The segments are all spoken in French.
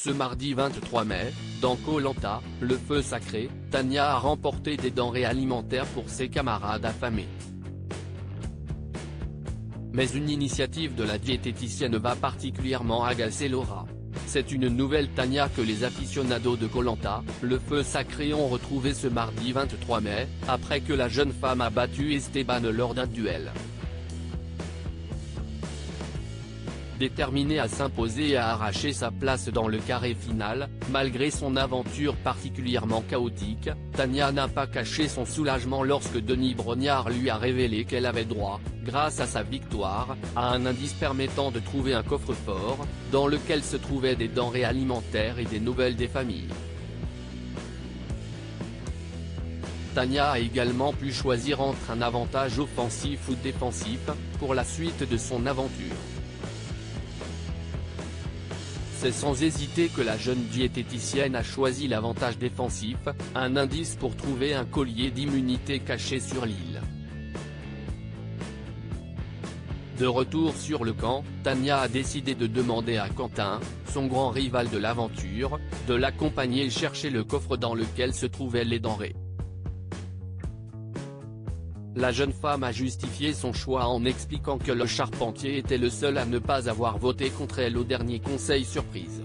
Ce mardi 23 mai, dans Koh Lanta, le feu sacré, Tania a remporté des denrées alimentaires pour ses camarades affamés. Mais une initiative de la diététicienne va particulièrement agacer Laura. C'est une nouvelle Tania que les aficionados de Koh Lanta, le feu sacré ont retrouvé ce mardi 23 mai, après que la jeune femme a battu Esteban lors d'un duel. Déterminée à s'imposer et à arracher sa place dans le carré final, malgré son aventure particulièrement chaotique, Tania n'a pas caché son soulagement lorsque Denis Brognard lui a révélé qu'elle avait droit, grâce à sa victoire, à un indice permettant de trouver un coffre-fort, dans lequel se trouvaient des denrées alimentaires et des nouvelles des familles. Tania a également pu choisir entre un avantage offensif ou défensif, pour la suite de son aventure. C'est sans hésiter que la jeune diététicienne a choisi l'avantage défensif, un indice pour trouver un collier d'immunité caché sur l'île. De retour sur le camp, Tania a décidé de demander à Quentin, son grand rival de l'aventure, de l'accompagner chercher le coffre dans lequel se trouvaient les denrées. La jeune femme a justifié son choix en expliquant que le charpentier était le seul à ne pas avoir voté contre elle au dernier conseil surprise.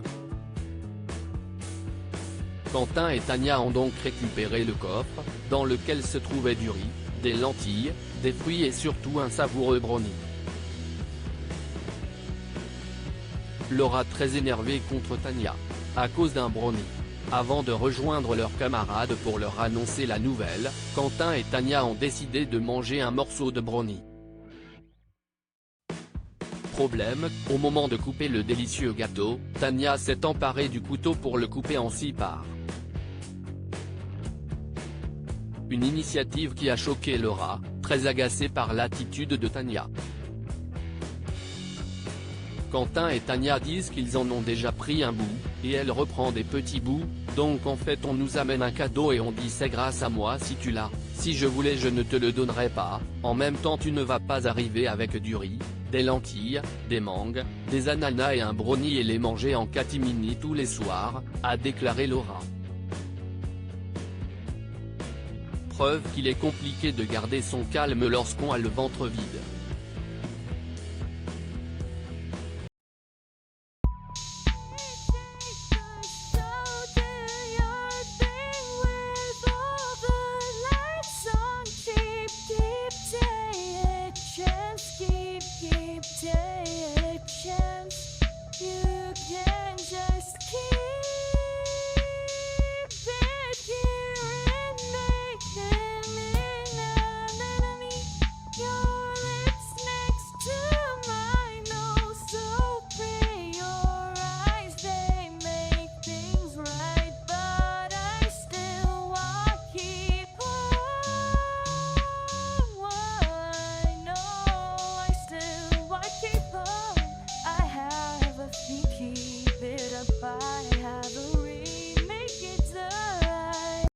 Quentin et Tania ont donc récupéré le coffre, dans lequel se trouvait du riz, des lentilles, des fruits et surtout un savoureux brownie. Laura très énervée contre Tania, à cause d'un brownie. Avant de rejoindre leurs camarades pour leur annoncer la nouvelle, Quentin et Tania ont décidé de manger un morceau de brownie. Problème, au moment de couper le délicieux gâteau, Tania s'est emparée du couteau pour le couper en 6 parts. Une initiative qui a choqué Laura, très agacée par l'attitude de Tania. Quentin et Tania disent qu'ils en ont déjà pris un bout, et elle reprend des petits bouts, donc en fait on nous amène un cadeau et on dit c'est grâce à moi si tu l'as, si je voulais je ne te le donnerais pas, en même temps tu ne vas pas arriver avec du riz, des lentilles, des mangues, des ananas et un brownie et les manger en catimini tous les soirs, a déclaré Laura. Preuve qu'il est compliqué de garder son calme lorsqu'on a le ventre vide.